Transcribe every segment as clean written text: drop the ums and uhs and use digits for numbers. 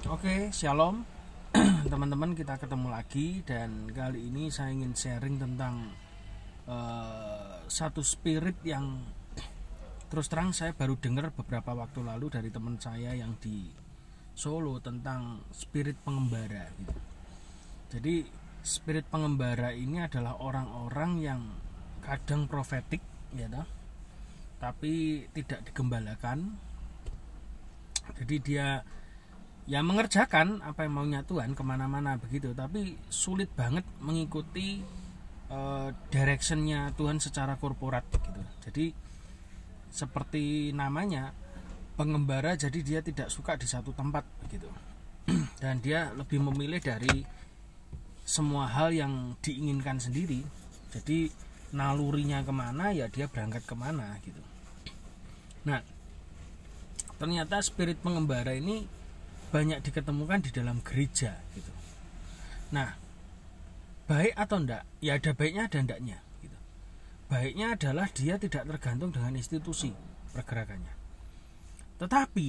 Oke, shalom teman-teman, kita ketemu lagi dan kali ini saya ingin sharing tentang satu spirit yang terus terang saya baru dengar beberapa waktu lalu dari teman saya yang di Solo tentang spirit pengembara gitu. Jadi spirit pengembara ini adalah orang-orang yang kadang profetik ya toh, tapi tidak digembalakan. Jadi dia ya mengerjakan apa yang maunya Tuhan kemana-mana begitu, tapi sulit banget mengikuti directionnya Tuhan secara korporat gitu. Jadi seperti namanya pengembara, jadi dia tidak suka di satu tempat begitu dan dia lebih memilih dari semua hal yang diinginkan sendiri. Jadi nalurinya kemana ya dia berangkat kemana gitu. Nah, ternyata spirit pengembara ini banyak diketemukan di dalam gereja gitu. Nah, baik atau enggak? Ya ada baiknya, ada enggaknya gitu. Baiknya adalah dia tidak tergantung dengan institusi pergerakannya. Tetapi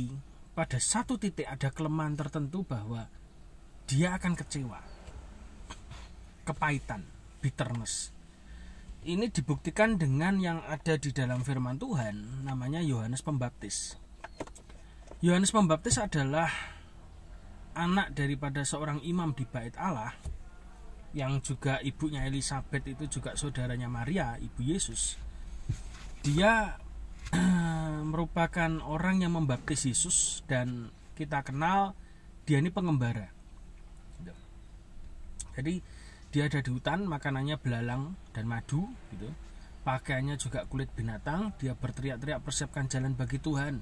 pada satu titik ada kelemahan tertentu bahwa dia akan kecewa, kepahitan, bitterness. Ini dibuktikan dengan yang ada di dalam firman Tuhan, namanya Yohanes Pembaptis. Yohanes Pembaptis adalah anak daripada seorang imam di Bait Allah, yang juga ibunya Elizabeth itu juga saudaranya Maria, ibu Yesus. Dia merupakan orang yang membaptis Yesus dan kita kenal dia ini pengembara. Jadi dia ada di hutan, makanannya belalang dan madu gitu. Pakaiannya juga kulit binatang. Dia berteriak-teriak, persiapkan jalan bagi Tuhan,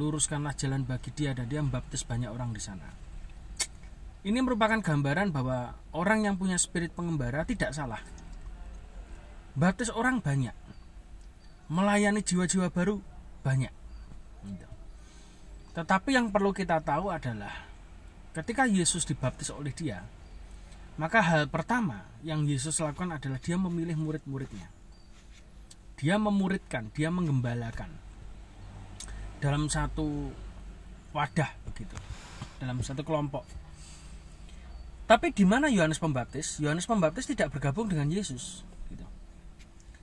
luruskanlah jalan bagi dia, dan dia membaptis banyak orang di sana. Ini merupakan gambaran bahwa orang yang punya spirit pengembara tidak salah. Baptis orang banyak, melayani jiwa-jiwa baru banyak. Tetapi yang perlu kita tahu adalah ketika Yesus dibaptis oleh dia, maka hal pertama yang Yesus lakukan adalah dia memilih murid-muridnya. Dia memuridkan, dia menggembalakan dalam satu wadah begitu, dalam satu kelompok. Tapi di mana Yohanes Pembaptis? Yohanes Pembaptis tidak bergabung dengan Yesus gitu.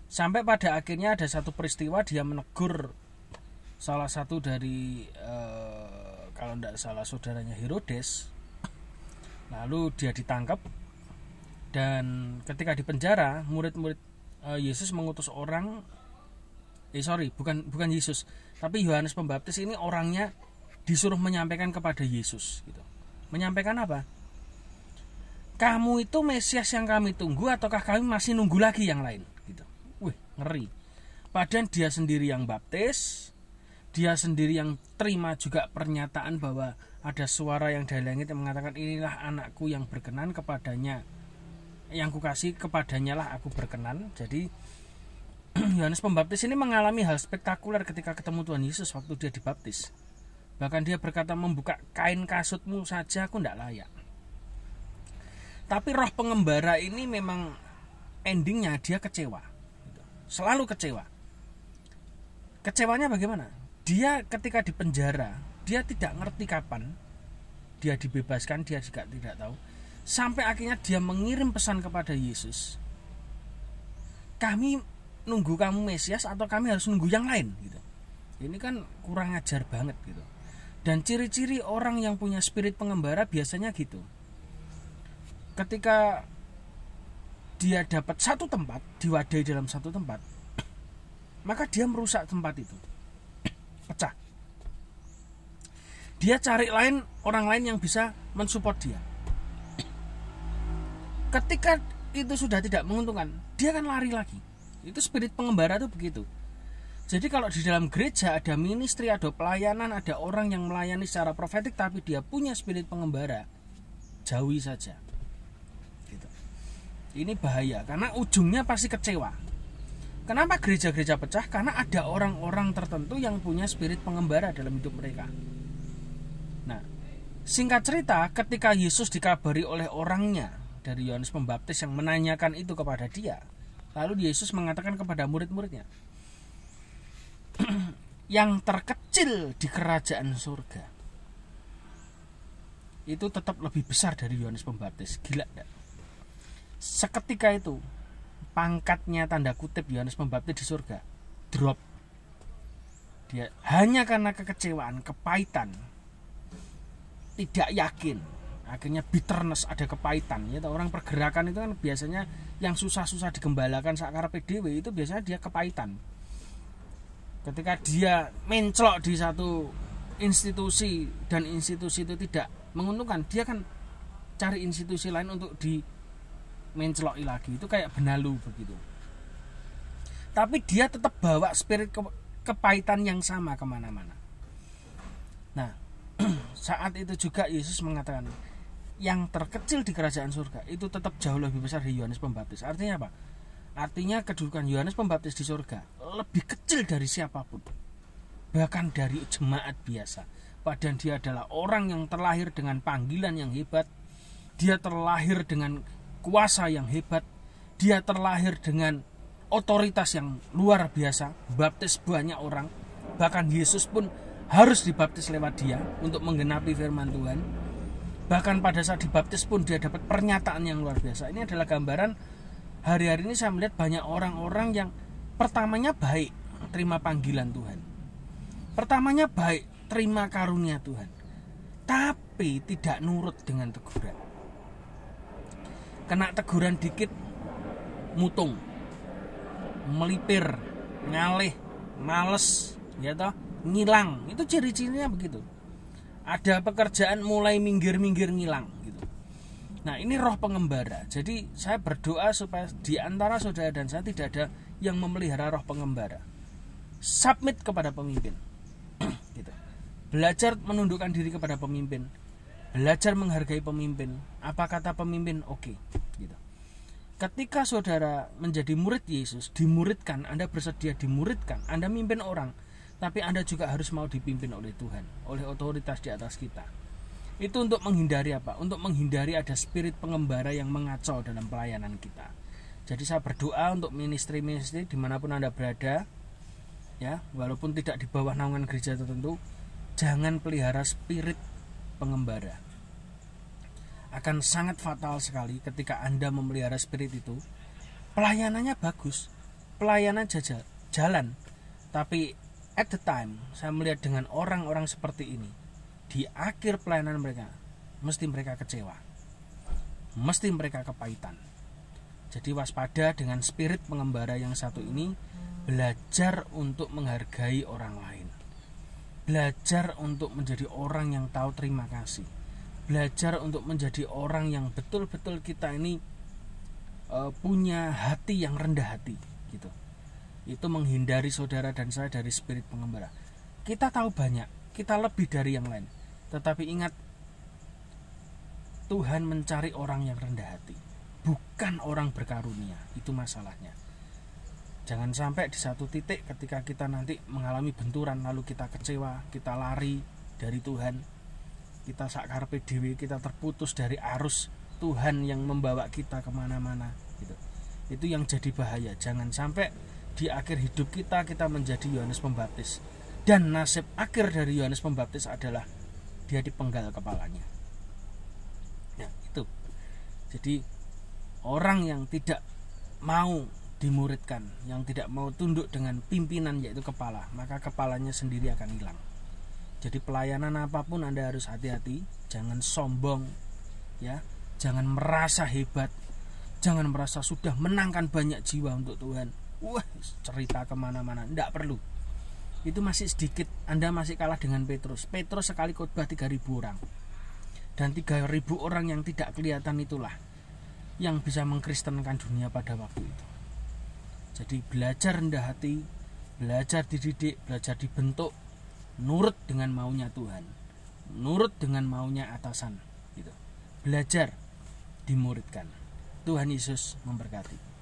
Sampai pada akhirnya ada satu peristiwa, dia menegur salah satu dari kalau tidak salah saudaranya Herodes. Lalu dia ditangkap. Dan ketika di penjara, murid-murid Yesus mengutus orang, bukan Yesus, tapi Yohanes Pembaptis ini orangnya disuruh menyampaikan kepada Yesus gitu. Menyampaikan apa? Kamu itu Mesias yang kami tunggu ataukah kami masih nunggu lagi yang lain gitu. Wih, ngeri. Padahal dia sendiri yang baptis, dia sendiri yang terima juga pernyataan bahwa ada suara yang dari langit yang mengatakan, inilah anakku yang berkenan, kepadanya yang kukasih, kepadanya lah aku berkenan. Jadi Yohanes Pembaptis ini mengalami hal spektakuler ketika ketemu Tuhan Yesus waktu dia dibaptis. Bahkan dia berkata, membuka kain kasutmu saja aku tidak layak. Tapi roh pengembara ini memang endingnya dia kecewa, selalu kecewa. Kecewanya bagaimana? Dia ketika di penjara, dia tidak ngerti kapan dia dibebaskan, dia juga tidak tahu. Sampai akhirnya dia mengirim pesan kepada Yesus, kami nunggu kamu Mesias atau kami harus nunggu yang lain gitu. Ini kan kurang ajar banget gitu. Dan ciri-ciri orang yang punya spirit pengembara biasanya gitu. Ketika dia dapat satu tempat, diwadahi dalam satu tempat, maka dia merusak tempat itu, pecah. Dia cari orang lain yang bisa mensupport dia. Ketika itu sudah tidak menguntungkan, dia akan lari lagi. Itu spirit pengembara itu begitu. Jadi kalau di dalam gereja ada ministry, ada pelayanan, ada orang yang melayani secara profetik tapi dia punya spirit pengembara, jauhi saja gitu. Ini bahaya karena ujungnya pasti kecewa. Kenapa gereja-gereja pecah? Karena ada orang-orang tertentu yang punya spirit pengembara dalam hidup mereka. Nah, singkat cerita, ketika Yesus dikabari oleh orangnya dari Yohanes Pembaptis yang menanyakan itu kepada dia, lalu Yesus mengatakan kepada murid-muridnya, yang terkecil di kerajaan surga itu tetap lebih besar dari Yohanes Pembaptis. Gila enggak? Seketika itu pangkatnya tanda kutip Yohanes Pembaptis di surga drop. Dia hanya karena kekecewaan, kepahitan, tidak yakin, akhirnya bitterness, ada kepahitan ya. Orang pergerakan itu kan biasanya yang susah-susah digembalakan sakar PDW itu biasanya dia kepahitan. Ketika dia menclok di satu institusi dan institusi itu tidak menguntungkan, dia kan cari institusi lain untuk di mencloki lagi. Itu kayak benalu begitu. Tapi dia tetap bawa spirit kepahitan yang sama kemana-mana. Nah, saat itu juga Yesus mengatakan yang terkecil di kerajaan surga itu tetap jauh lebih besar dari Yohanes Pembaptis. Artinya apa? Artinya kedudukan Yohanes Pembaptis di surga lebih kecil dari siapapun, bahkan dari jemaat biasa. Padahal dia adalah orang yang terlahir dengan panggilan yang hebat, dia terlahir dengan kuasa yang hebat, dia terlahir dengan otoritas yang luar biasa, baptis banyak orang, bahkan Yesus pun harus dibaptis lewat dia untuk menggenapi firman Tuhan. Bahkan pada saat dibaptis pun dia dapat pernyataan yang luar biasa. Ini adalah gambaran hari-hari ini saya melihat banyak orang-orang yang pertamanya baik, terima panggilan Tuhan. Pertamanya baik, terima karunia Tuhan. Tapi tidak nurut dengan teguran. Kena teguran dikit, mutung, melipir, ngalih, males, ya toh, ngilang. Itu ciri-cirinya begitu. Ada pekerjaan mulai minggir-minggir ngilang gitu. Nah, ini roh pengembara. Jadi saya berdoa supaya di antara saudara dan saya tidak ada yang memelihara roh pengembara. Submit kepada pemimpin. Gitu. Belajar menundukkan diri kepada pemimpin. Belajar menghargai pemimpin. Apa kata pemimpin? Oke. Gitu. Ketika saudara menjadi murid Yesus, dimuridkan, Anda bersedia dimuridkan, Anda mimpin orang, tapi Anda juga harus mau dipimpin oleh Tuhan, oleh otoritas di atas kita. Itu untuk menghindari apa? Untuk menghindari ada spirit pengembara yang mengacau dalam pelayanan kita. Jadi saya berdoa untuk ministry-ministry dimanapun Anda berada, ya, walaupun tidak di bawah naungan gereja tertentu, jangan pelihara spirit pengembara. Akan sangat fatal sekali ketika Anda memelihara spirit itu. Pelayanannya bagus, pelayanan jalan, tapi at the time saya melihat dengan orang-orang seperti ini, di akhir pelayanan mereka mesti mereka kecewa, mesti mereka kepahitan. Jadi waspada dengan spirit pengembara yang satu ini. Belajar untuk menghargai orang lain, belajar untuk menjadi orang yang tahu terima kasih, belajar untuk menjadi orang yang betul-betul kita ini punya hati yang rendah hati gitu. Itu menghindari saudara dan saya dari spirit pengembara. Kita tahu banyak, kita lebih dari yang lain, tetapi ingat, Tuhan mencari orang yang rendah hati, bukan orang berkarunia. Itu masalahnya. Jangan sampai di satu titik ketika kita nanti mengalami benturan, lalu kita kecewa, kita lari dari Tuhan, kita sakar PDW, kita terputus dari arus Tuhan yang membawa kita kemana-mana gitu. Itu yang jadi bahaya. Jangan sampai di akhir hidup kita menjadi Yohanes Pembaptis, dan nasib akhir dari Yohanes Pembaptis adalah dia dipenggal kepalanya. Ya, itu. Jadi orang yang tidak mau dimuridkan, yang tidak mau tunduk dengan pimpinan yaitu kepala, maka kepalanya sendiri akan hilang. Jadi pelayanan apapun Anda harus hati-hati, jangan sombong, ya, jangan merasa hebat, jangan merasa sudah menangkan banyak jiwa untuk Tuhan. Wah, cerita kemana-mana, tidak perlu. Itu masih sedikit, Anda masih kalah dengan Petrus. Petrus sekali khotbah 3.000 orang, dan 3.000 orang yang tidak kelihatan itulah yang bisa mengkristenkan dunia pada waktu itu. Jadi belajar rendah hati, belajar dididik, belajar dibentuk, nurut dengan maunya Tuhan, nurut dengan maunya atasan gitu. Belajar dimuridkan. Tuhan Yesus memberkati.